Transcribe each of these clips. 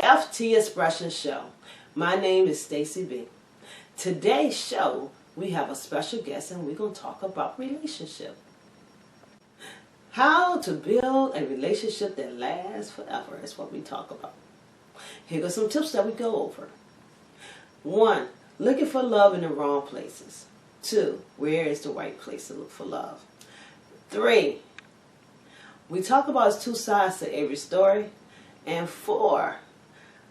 FT Expression Show. My name is Stacey B. Today's show, we have a special guest and we're going to talk about relationship. How to build a relationship that lasts forever is what we talk about. Here are some tips that we go over. 1. Looking for love in the wrong places. 2. Where is the right place to look for love? 3. We talk about two sides to every story. And 4.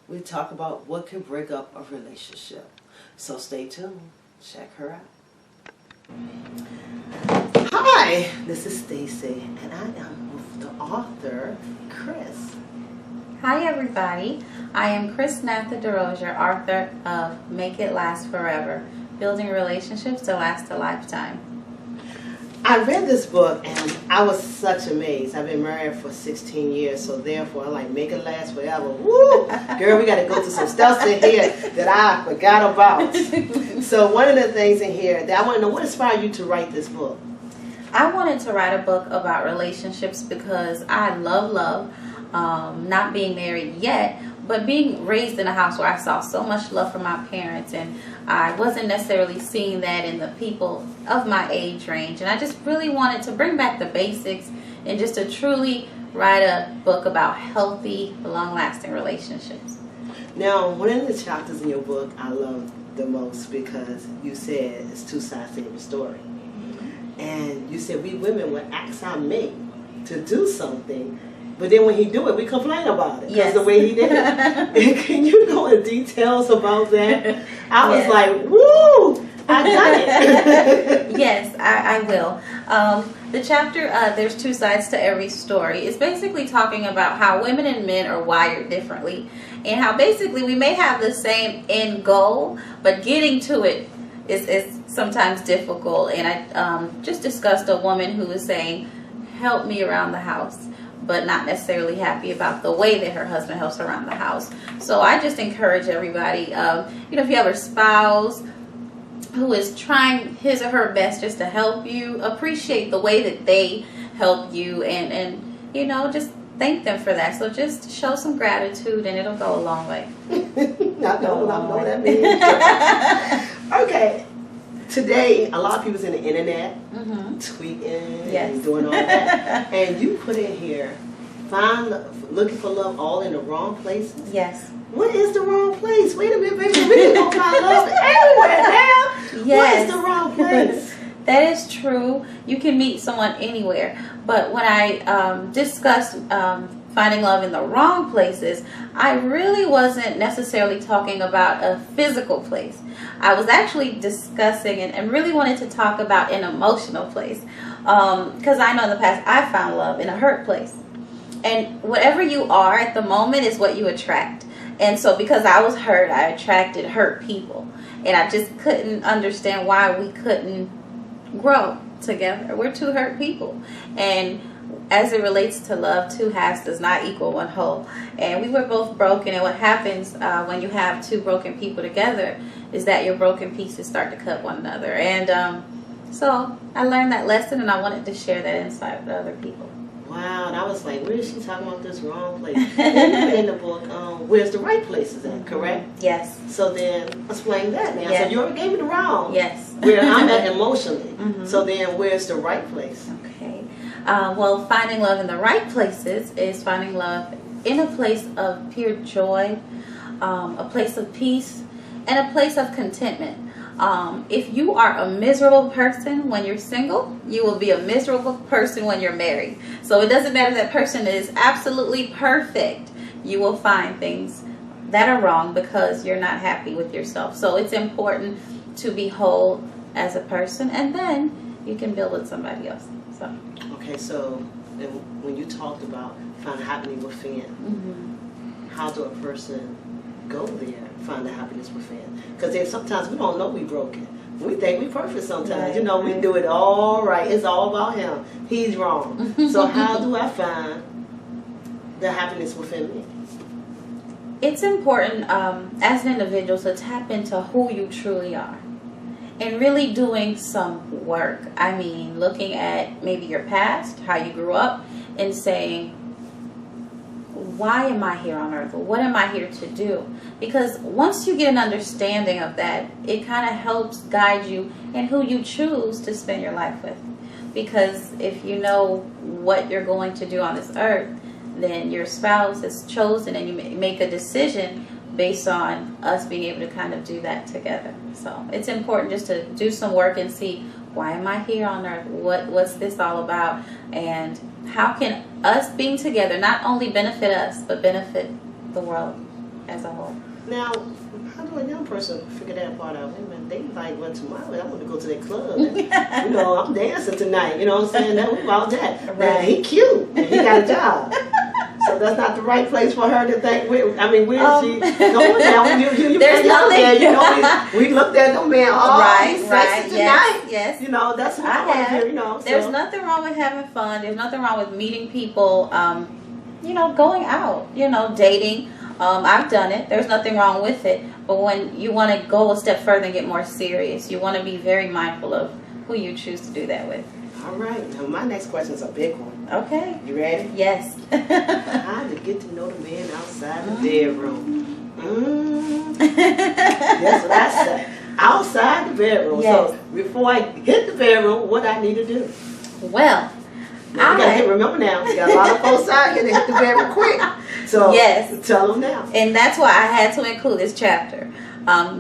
We talk about what can break up a relationship. So stay tuned. Check her out. Hi, this is Stacey, and I am with the author, Chris. Hi everybody, I am Chrisnatha Derosier, author of Make It Last Forever, Building Relationships to Last a Lifetime. I read this book and I was such amazed. I've been married for 16 years, so therefore I like Make It Last Forever. Woo! Girl, we got to go through some stuff in here that I forgot about. So one of the things in here that I want to know, what inspired you to write this book? I wanted to write a book about relationships because I love love. Not being married yet, but being raised in a house where I saw so much love from my parents, and I wasn't necessarily seeing that in the people of my age range. And I just really wanted to bring back the basics and just to truly write a book about healthy, long-lasting relationships. Now, one of the chapters in your book I love the most because you said it's two sides to every story. And you said we women would ask our mate to do something, but then when he do it, we complain about it because the way he did it. And can you go in details about that? I was like, woo, I got it. Yes, I will. The chapter, there's two sides to every story. It's basically talking about how women and men are wired differently, and how basically we may have the same end goal, but getting to it is sometimes difficult. And I just discussed a woman who was saying, help me around the house, but not necessarily happy about the way that her husband helps around the house. So I just encourage everybody, if you have a spouse who is trying his or her best just to help you, appreciate the way that they help you, and just thank them for that. So just show some gratitude and it'll go a long way. I know what that means. Okay. Today, a lot of people's in the internet, tweeting and doing all that. And you put in here, looking for love all in the wrong places. Yes. What is the wrong place? Wait a minute, baby. We can go find love everywhere now. Yes. What is the wrong place? That is true. You can meet someone anywhere. But when I discussed finding love in the wrong places, I really wasn't necessarily talking about a physical place. I was actually discussing and really wanted to talk about an emotional place. Because I know in the past I found love in a hurt place. And whatever you are at the moment is what you attract. And so because I was hurt, I attracted hurt people. And I just couldn't understand why we couldn't grow together. We're two hurt people. And as it relates to love, two halves does not equal one whole. And we were both broken. And what happens when you have two broken people together is that your broken pieces start to cut one another. And so I learned that lesson, and I wanted to share that insight with other people. Wow, and I was like, where is she talking about this wrong place? And in the book, where's the right places at, correct? Yes. So then, explain that now. Yes. So you already gave me the wrong. Yes. Where I'm at emotionally. So then, where's the right place? Okay. Well, finding love in the right places is finding love in a place of pure joy, a place of peace, and a place of contentment. If you are a miserable person when you're single, you will be a miserable person when you're married. So it doesn't matter if that person is absolutely perfect. You will find things that are wrong because you're not happy with yourself. So it's important to be whole as a person, and then you can build with somebody else. So. Okay, so when you talked about finding happiness within, how do a person go there, find the happiness within? Because sometimes we don't know we're broken. We think we're perfect sometimes. Right, we do it all right. It's all about him. He's wrong. So how do I find the happiness within me? It's important as an individual to tap into who you truly are. And really doing some work. I mean, looking at maybe your past, how you grew up, and saying, why am I here on earth? What am I here to do? Because once you get an understanding of that, it kind of helps guide you in who you choose to spend your life with. Because if you know what you're going to do on this earth, then your spouse is chosen and you make a decision based on us being able to kind of do that together. So it's important just to do some work and see, why am I here on earth? What's this all about? And how can us being together not only benefit us, but benefit the world as a whole? Now, how do a young person figure that part out? Wait a minute, they like went tomorrow. I want to go to their club. And, you know, I'm dancing tonight. You know what I'm saying? That was all that. Right. Man, he cute. And he got a job. So that's not the right place for her to think. Where is she going now? You There's nothing. There, you know, we looked at them, man. Oh, he's sexy tonight. Yes. You know, that's what I want to hear. You know, there's nothing wrong with having fun. There's nothing wrong with meeting people. You know, going out. You know, dating. I've done it. There's nothing wrong with it. But when you want to go a step further and get more serious, you want to be very mindful of who you choose to do that with. All right. Now, my next question is a big one. Okay. You ready? Yes. How to get to know the man outside the bedroom. That's what I say. Outside the bedroom. Yes. So before I hit the bedroom, what I need to do? Well, now, you gotta remember now, you got a lot of folks out here that hit the bedroom quick. So yes. Tell them now. And that's why I had to include this chapter.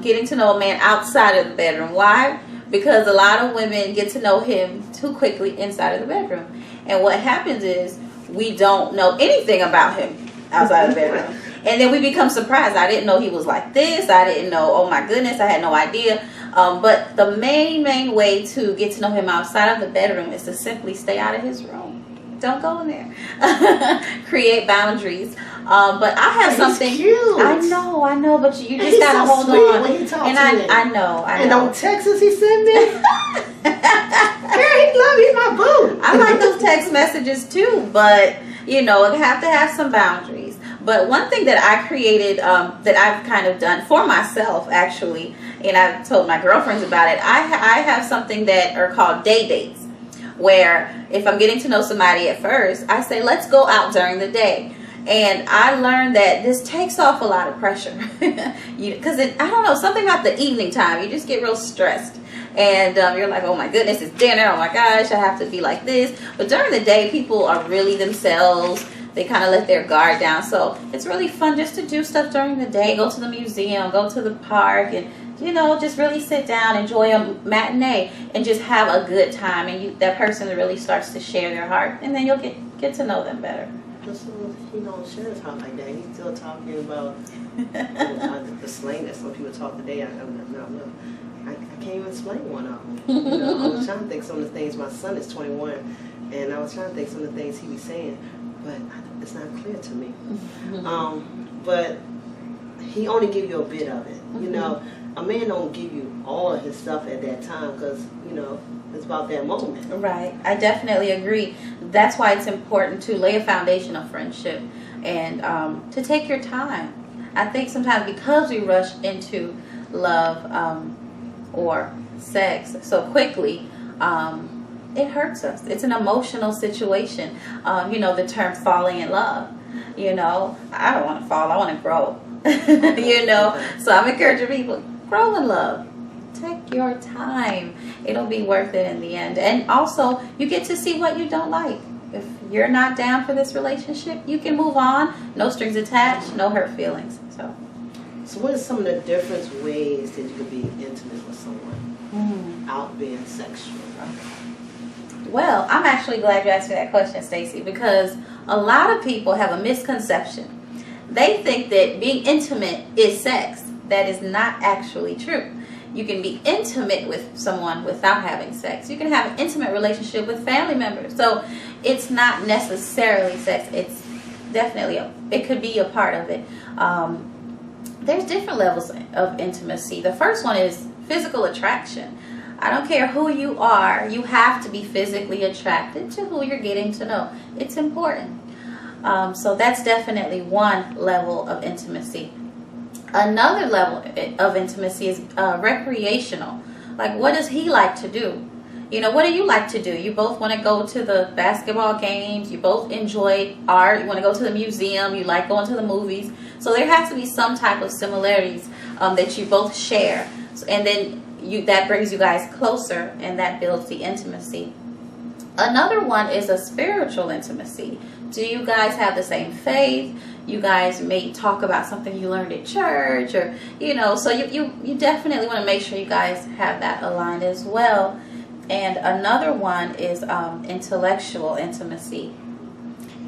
Getting to know a man outside of the bedroom. Why? Because a lot of women get to know him too quickly inside of the bedroom. And what happens is we don't know anything about him outside of the bedroom. And then we become surprised. I didn't know he was like this. I didn't know, oh my goodness, I had no idea. But the main way to get to know him outside of the bedroom is to simply stay out of his room. Don't go in there. Create boundaries. But I have something. Cute. I know, but you just gotta so hold on. When he talks and to I know. And on Texas, he sent me. Girl, he love you, my boo. I like those text messages too, but you know, I have to have some boundaries. But one thing that I created, that I've kind of done for myself, actually, and I've told my girlfriends about it. I have something that are called day dates, where if I'm getting to know somebody at first, I say, let's go out during the day. And I learned that this takes off a lot of pressure. Because I don't know, something about the evening time, you just get real stressed. And you're like, oh my goodness, it's dinner. Oh my gosh, I have to be like this. But during the day, people are really themselves. They kind of let their guard down. So it's really fun just to do stuff during the day. Go to the museum, go to the park, and you know, just really sit down, enjoy a matinee, and just have a good time. And that person really starts to share their heart, and then you'll get to know them better. He don't share his heart like that. He's still talking about the slang that some people talk today. I can't even explain one of them. You know, I was trying to think some of the things. My son is 21, and I was trying to think some of the things he was saying, but it's not clear to me. But he only give you a bit of it. You know, a man don't give you all of his stuff at that time because, you know, it's about that moment. Right. I definitely agree. That's why it's important to lay a foundation of friendship and to take your time. I think sometimes because we rush into love or sex so quickly, it hurts us. It's an emotional situation. You know, the term falling in love. You know, I don't want to fall. I want to grow. You know, so I'm encouraging people, grow in love. Take your time. It'll be worth it in the end. And also, you get to see what you don't like. If you're not down for this relationship, you can move on. No strings attached, no hurt feelings. So what are some of the different ways that you can be intimate with someone out being sexual? Well, I'm actually glad you asked me that question, Stacey, because a lot of people have a misconception. They think that being intimate is sex. That is not actually true. You can be intimate with someone without having sex. You can have an intimate relationship with family members. So it's not necessarily sex. It's definitely, it could be a part of it. There's different levels of intimacy. The first one is physical attraction. I don't care who you are, you have to be physically attracted to who you're getting to know. It's important. So that's definitely one level of intimacy. Another level of intimacy is recreational. Like, what does he like to do? You know, what do you like to do? You both want to go to the basketball games. You both enjoy art. You want to go to the museum. You like going to the movies. So there has to be some type of similarities that you both share. And then that brings you guys closer, and that builds the intimacy. Another one is a spiritual intimacy. Do you guys have the same faith? You guys may talk about something you learned at church, or, you know, so you definitely want to make sure you guys have that aligned as well. And another one is intellectual intimacy.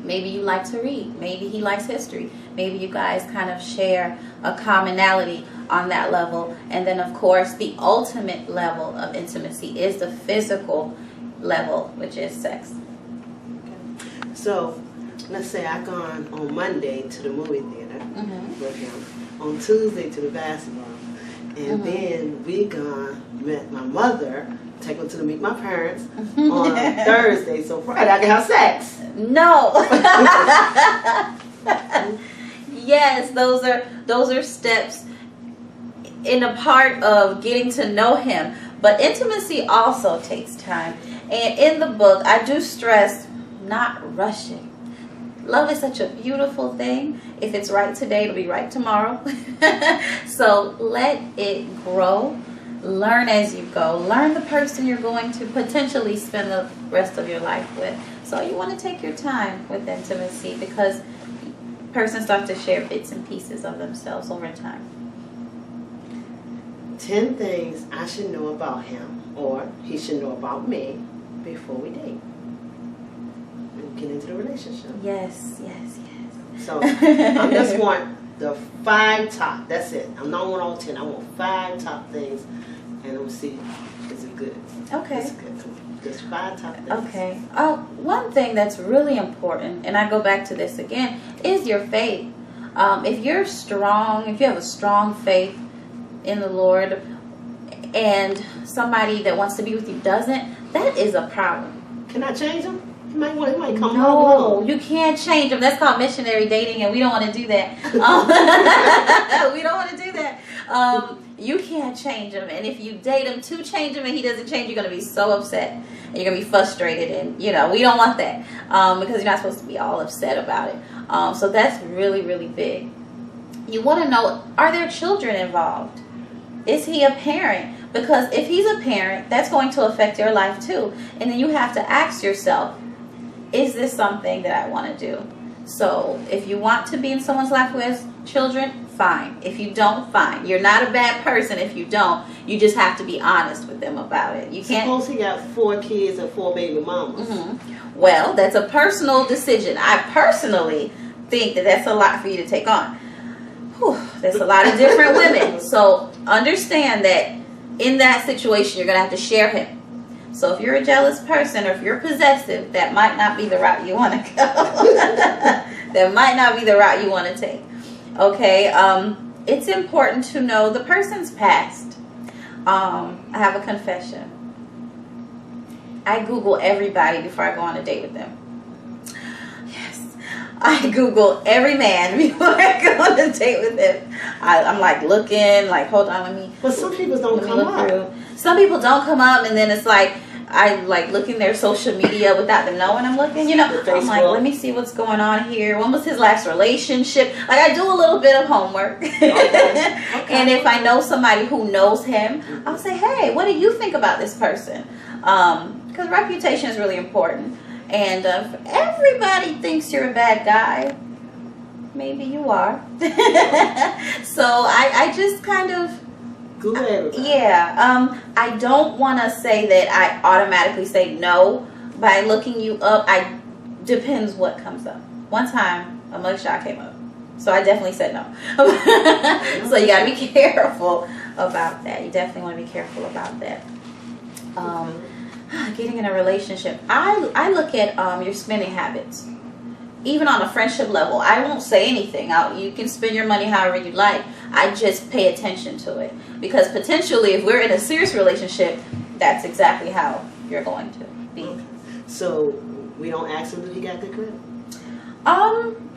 Maybe you like to read. Maybe he likes history. Maybe you guys kind of share a commonality on that level. And then, of course, the ultimate level of intimacy is the physical level, which is sex. Okay. So, let's say I've gone on Monday to the movie theater with him, on Tuesday to the basketball, and then we met my mother, take her to meet my parents on Thursday, so Friday I can have sex. No. Yes, those are steps in a part of getting to know him. But intimacy also takes time. And in the book, I do stress not rushing. Love is such a beautiful thing. If it's right today, it'll be right tomorrow. So let it grow. Learn as you go. Learn the person you're going to potentially spend the rest of your life with. So you want to take your time with intimacy, because persons start to share bits and pieces of themselves over time. 10 things I should know about him, or he should know about me, before we date. And get into the relationship. Yes, yes, yes. So I just want the 5 top. That's it. I'm not want all 10. I want 5 top things, and we'll see is it good. Okay. It's good. Just 5 top things. Okay. One thing that's really important, and I go back to this again, is your faith. If you're strong, if you have a strong faith in the Lord, and somebody that wants to be with you doesn't, that is a problem. Can I change him? He might come No, home. you can't change them. That's called missionary dating, and we don't want to do that. We don't want to do that. You can't change him, and if you date him to change him and he doesn't change, you're going to be so upset, and you're going to be frustrated, and, you know, we don't want that, because you're not supposed to be all upset about it. So that's really, really big. You want to know, are there children involved? Is he a parent? Because if he's a parent, that's going to affect your life too. And then you have to ask yourself, is this something that I want to do? So if you want to be in someone's life who has children, fine. If you don't, fine. You're not a bad person if you don't. You just have to be honest with them about it. You can't. Suppose he got 4 kids and 4 baby mamas. Well, that's a personal decision. I personally think that that's a lot for you to take on. There's a lot of different women. So understand that in that situation, you're going to have to share him. So if you're a jealous person, or if you're possessive, that might not be the route you want to go. That might not be the route you want to take. Okay, it's important to know the person's past. I have a confession. I Google everybody before I go on a date with them. Yes, I Google every man before I go on a date with him. I'm like looking, like, hold on, let me. But some people don't come up. Some people don't come up, and then it's like, I like looking their social media without them knowing I'm looking, you know. I'm like, let me see what's going on here. When was his last relationship? Like, I do a little bit of homework. Okay. And if I know somebody who knows him, I'll say, hey, what do you think about this person? Because reputation is really important. And if everybody thinks you're a bad guy, maybe you are. So I just kind of, yeah, I don't want to say that I automatically say no by looking you up. Depends what comes up. One time, a mugshot came up, so I definitely said no. So you got to be careful about that. You definitely want to be careful about that. Getting in a relationship, I look at your spending habits. Even on a friendship level, I won't say anything. You can spend your money however you like. I just pay attention to it. Because potentially, if we're in a serious relationship, that's exactly how you're going to be. Okay. So, we don't ask him if he got good credit?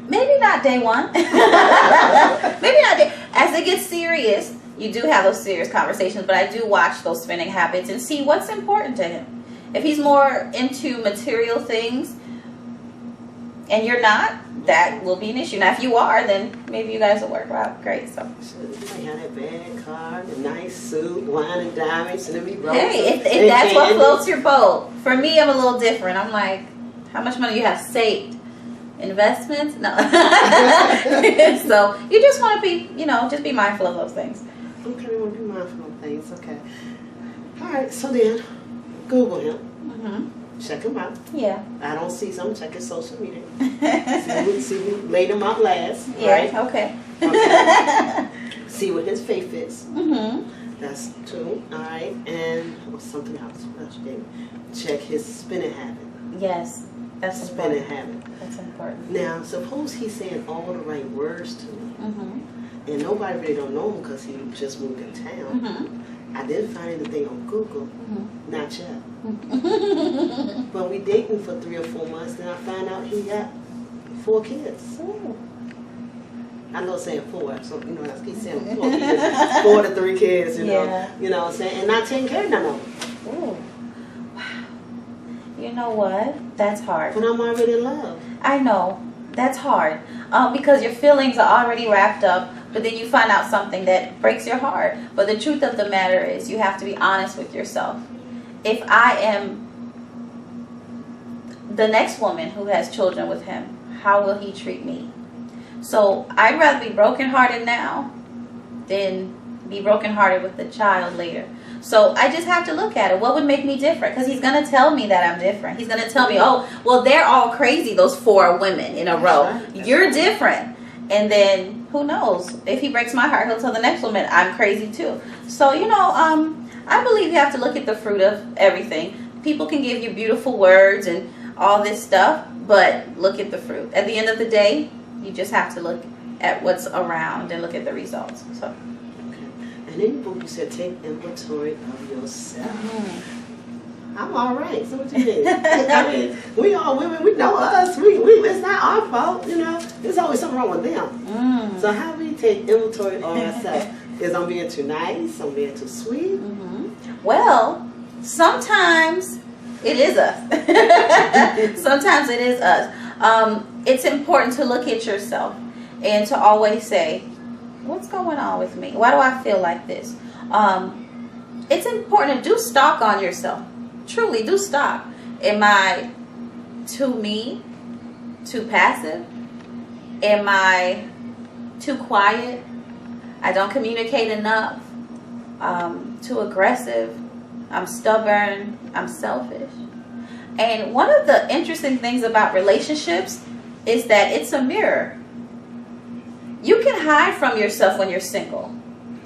Maybe not day one. Maybe not day. As it gets serious, you do have those serious conversations, but I do watch those spending habits and see what's important to him. If he's more into material things and you're not, that will be an issue. Now, if you are, then maybe you guys will work out great. So, you might have that bad car, a nice suit, wine and diamonds, and then be hey, if that's what floats your boat. For me, I'm a little different. I'm like, how much money you have saved? Investments? No. So you just want to be, just be mindful of those things. Okay, we want to be mindful of things. Okay. All right. So then, Google him. Mm-hmm. Check him out. Yeah. I don't see some. Check his social media. see who laid him out last. Yeah. Right? Okay. See what his faith is. Mm-hmm. That's 2. All right. And something else. What else you gave me? Check his spending habit. Yes. That's spending important. habit. That's important. Now, suppose he's saying all the right words to me, Mm-hmm. and nobody really don't know him because he just moved in town. Mm-hmm. I didn't find anything on Google. Mm-hmm. Not yet. But we dating for 3 or 4 months, then I find out he got 4 kids. Ooh. I know saying 4, so I keep saying 4 kids, 4 to 3 kids. You know what I'm saying, and not taking care of none of them. Ooh. You know what? That's hard. But I'm already in love. I know. That's hard. Because your feelings are already wrapped up, but then you find out something that breaks your heart. But the truth of the matter is you have to be honest with yourself. If I am the next woman who has children with him, how will he treat me? So I'd rather be brokenhearted now than be brokenhearted with the child later. So I just have to look at it. What would make me different? Because he's going to tell me that I'm different. He's going to tell me, oh, well, they're all crazy, those 4 women in a row. Right. You're different. And then who knows? If he breaks my heart, he'll tell the next woman I'm crazy too. So, I believe you have to look at the fruit of everything. People can give you beautiful words and all this stuff, but look at the fruit. At the end of the day, you just have to look at what's around and look at the results. So. And in the book you said take inventory of yourself. Mm-hmm. I'm all right. So what you mean? I mean, we all women. We know us. We it's not our fault. There's always something wrong with them. Mm. So how we take inventory of ourselves? Is I'm being too nice? I'm being too sweet? Mm-hmm. Well, sometimes it is us. Sometimes it is us. It's important to look at yourself and to always say, what's going on with me? Why do I feel like this? It's important to do stock on yourself. Truly, do stock. Am I too mean? Too passive? Am I too quiet? I don't communicate enough? Too aggressive? I'm stubborn? I'm selfish? And one of the interesting things about relationships is that it's a mirror. You can hide from yourself when you're single.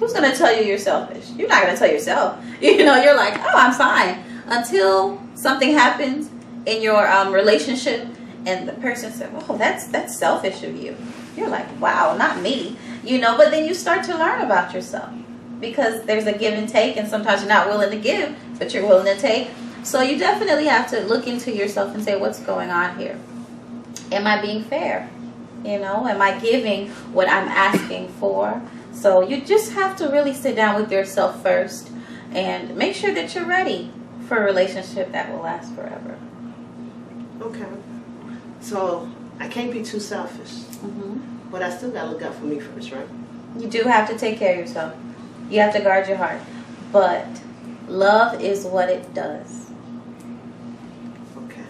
Who's going to tell you you're selfish? You're not going to tell yourself. You're like, oh, I'm fine. Until something happens in your relationship and the person said, oh, that's selfish of you. You're like, wow, not me. But then you start to learn about yourself because there's a give and take, and sometimes you're not willing to give, but you're willing to take. So you definitely have to look into yourself and say, what's going on here? Am I being fair? Am I giving what I'm asking for? So you just have to really sit down with yourself first and make sure that you're ready for a relationship that will last forever. Okay. So I can't be too selfish. Mm-hmm. But I still got to look out for me first, right? You do have to take care of yourself. You have to guard your heart. But love is what it does. Okay.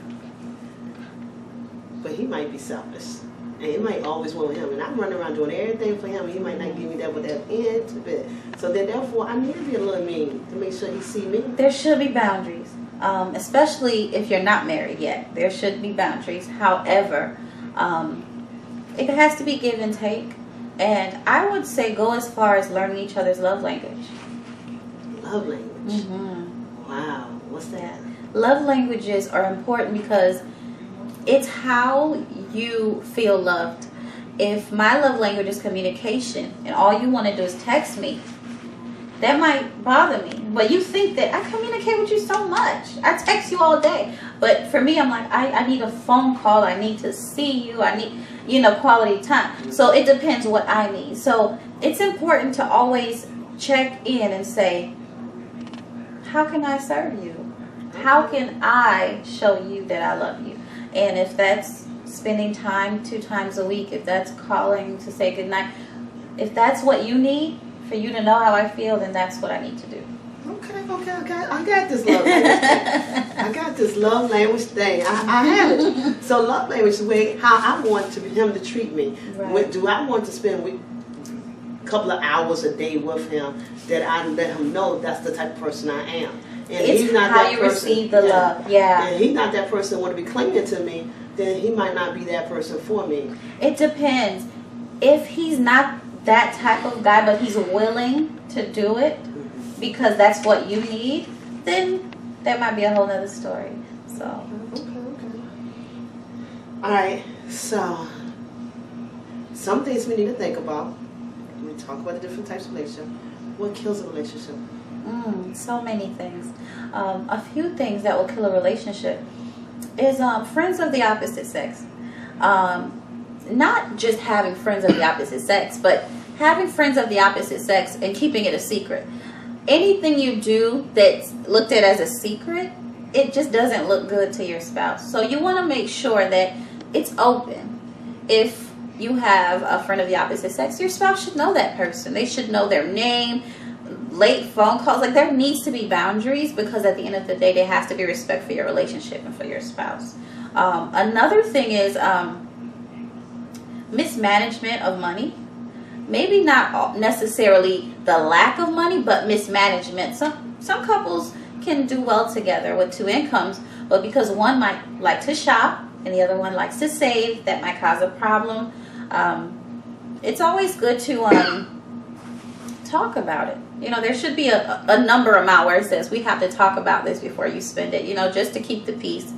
But he might be selfish. And it might always want him. And I'm running around doing everything for him. And he might not give me that with that end to bit. So then therefore I need to be a little mean to make sure he see me. There should be boundaries. Especially if you're not married yet. There should be boundaries. However, it has to be give and take. And I would say go as far as learning each other's love language. Love language? Mm-hmm. Wow. What's that? Love languages are important because it's how you feel loved. If my love language is communication and all you want to do is text me, that might bother me. But you think that I communicate with you so much. I text you all day. But for me, I'm like, I need a phone call. I need to see you. I need, quality time. So it depends what I need. So it's important to always check in and say, how can I serve you? How can I show you that I love you? And if that's spending time 2 times a week, if that's calling to say goodnight, if that's what you need for you to know how I feel, then that's what I need to do. Okay. I got this love language thing. I got this love language thing. I have it. So love language is how I want him to treat me. Right. Do I want to spend a couple of hours a day with him, that I let him know that's the type of person I am. And it's he's not how that you person, receive the love. Yeah. And he's not that person that want to be clinging to me, then he might not be that person for me. It depends. If he's not that type of guy, but he's willing to do it because that's what you need, then that might be a whole nother story. So. Okay. All right. So, some things we need to think about. We talk about the different types of relationship. What kills a relationship? So many things. A few things that will kill a relationship is friends of the opposite sex. Not just having friends of the opposite sex, but having friends of the opposite sex and keeping it a secret. Anything you do that's looked at as a secret, it just doesn't look good to your spouse. So you want to make sure that it's open. If you have a friend of the opposite sex, your spouse should know that person. They should know their name, late phone calls. Like, there needs to be boundaries, because at the end of the day, there has to be respect for your relationship and for your spouse. Another thing is mismanagement of money. Maybe not necessarily the lack of money, but mismanagement. Some couples can do well together with 2 incomes, but because one might like to shop and the other one likes to save, that might cause a problem. It's always good to talk about it. You know, there should be a number amount where it says we have to talk about this before you spend it, you know, just to keep the peace.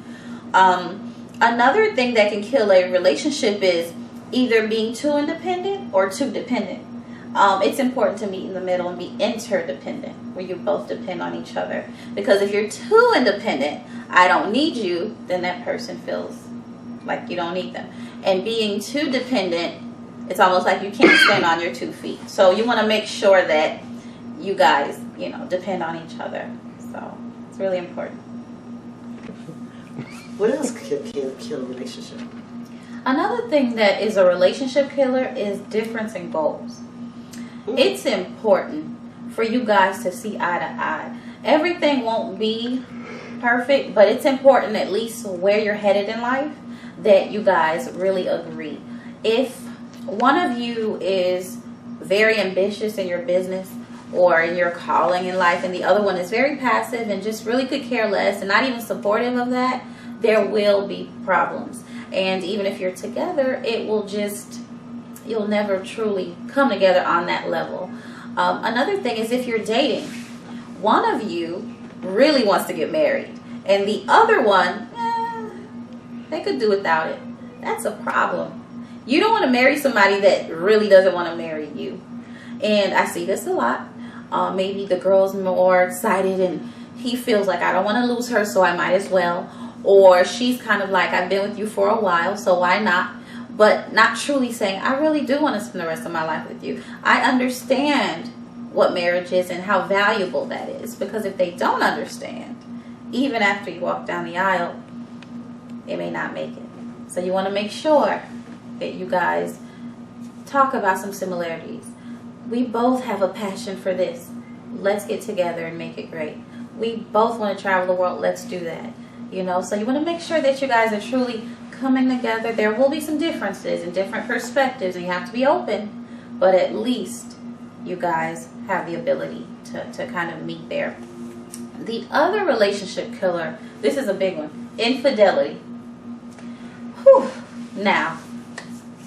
Another thing that can kill a relationship is either being too independent or too dependent. It's important to meet in the middle and be interdependent, where you both depend on each other. Because if you're too independent, I don't need you, then that person feels like you don't need them. And being too dependent, it's almost like you can't stand on your 2 feet. So you want to make sure that you guys, you know, depend on each other. So it's really important. What else can kill a relationship? Another thing that is a relationship killer is difference in goals. It's important for you guys to see eye to eye. Everything won't be perfect, but it's important, at least where you're headed in life, that you guys really agree. If one of you is very ambitious in your business or in your calling in life, and the other one is very passive and just really could care less and not even supportive of that, there will be problems. And even if you're together, it will just, you'll never truly come together on that level. Another thing is, if you're dating, one of you really wants to get married and the other one, they could do without it. That's a problem. You don't want to marry somebody that really doesn't want to marry you. And I see this a lot. Maybe the girl's more excited and he feels like, I don't want to lose her, so I might as well. Or she's kind of like, I've been with you for a while, so why not? But not truly saying, I really do want to spend the rest of my life with you. I understand what marriage is and how valuable that is. Because if they don't understand, even after you walk down the aisle, they may not make it. So you want to make sure that you guys talk about some similarities. We both have a passion for this. Let's get together and make it great. We both want to travel the world. Let's do that. You know, so you want to make sure that you guys are truly coming together. There will be some differences and different perspectives, and you have to be open, but at least you guys have the ability to kind of meet there. The other relationship killer, this is a big one, infidelity. Whew. Now,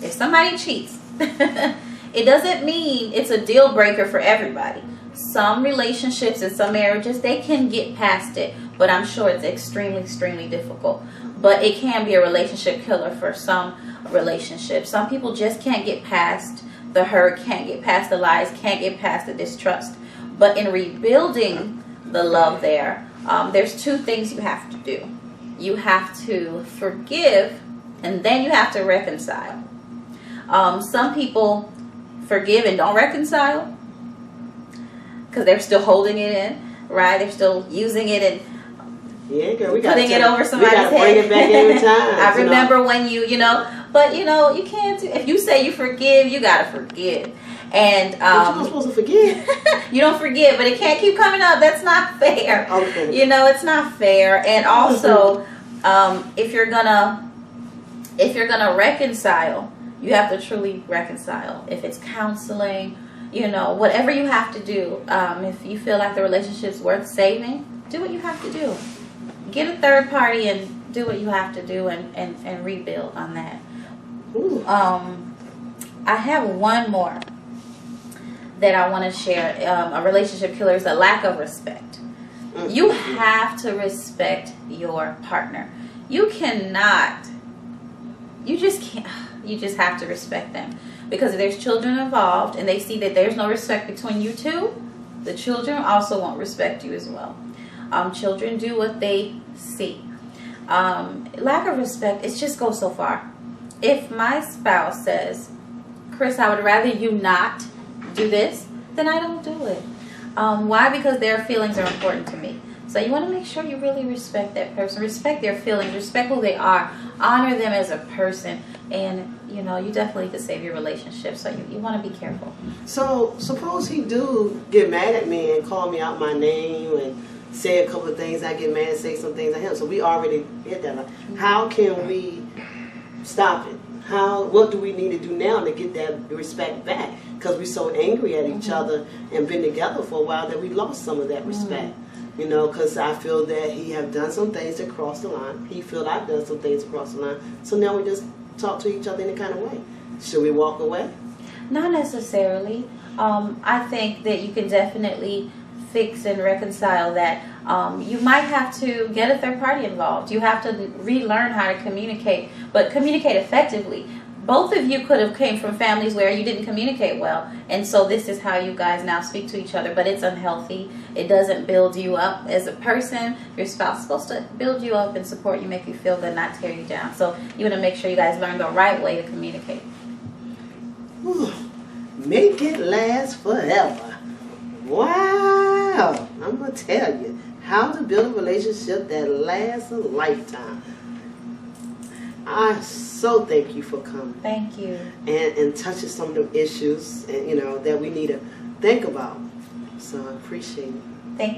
if somebody cheats, it doesn't mean it's a deal breaker for everybody. Some relationships and some marriages, they can get past it, but I'm sure it's extremely, extremely difficult. But it can be a relationship killer for some relationships. Some people just can't get past the hurt, can't get past the lies, can't get past the distrust. But in rebuilding the love there's 2 things you have to do. You have to forgive, and then you have to reconcile. Some people forgive and don't reconcile because they're still holding it in, right? They're still using it, and Yeah, girl, we putting it over somebody's head. We gotta bring it back every time. I remember when you know, but you know, you can't do. If you say you forgive, you gotta forgive. And but you're not supposed to forgive. You don't forgive, but it can't keep coming up. That's not fair. Okay. You know, it's not fair. And also, if you're gonna reconcile, you have to truly reconcile. If it's counseling, you know, whatever you have to do. If you feel like the relationship's worth saving, do what you have to do. Get a third party and do what you have to do and rebuild on that. Ooh. I have one more that I want to share. A relationship killer is a lack of respect. You have to respect your partner. You cannot. You just can't. You just have to respect them. Because if there's children involved and they see that there's no respect between you two, the children also won't respect you as well. Children do what they see. Lack of respect, it just goes so far. If my spouse says, Chris, I would rather you not do this, then I don't do it. Why? Because their feelings are important to me. So you want to make sure you really respect that person. Respect their feelings. Respect who they are. Honor them as a person. And, you know, you definitely could save your relationship. So you want to be careful. So suppose he do get mad at me and call me out my name and say a couple of things. I get mad and say some things at him. So we already hit that. How can we stop it? What do we need to do now to get that respect back? Because we're so angry at each other and been together for a while that we lost some of that respect. You know, because I feel that he have done some things to cross the line. He feel I've done some things to cross the line. So now we just talk to each other in a kind of way. Should we walk away? Not necessarily. I think that you can definitely fix and reconcile that. You might have to get a third party involved. You have to relearn how to communicate, but communicate effectively. Both of you could have came from families where you didn't communicate well, and so this is how you guys now speak to each other, but it's unhealthy. It doesn't build you up as a person. Your spouse is supposed to build you up and support you, make you feel good, not tear you down. So you want to make sure you guys learn the right way to communicate. Ooh, make it last forever. Wow. I'm going to tell you how to build a relationship that lasts a lifetime. I so thank you for coming. Thank you. And touching some of the issues and, you know, that we need to think about. So I appreciate it. Thank you.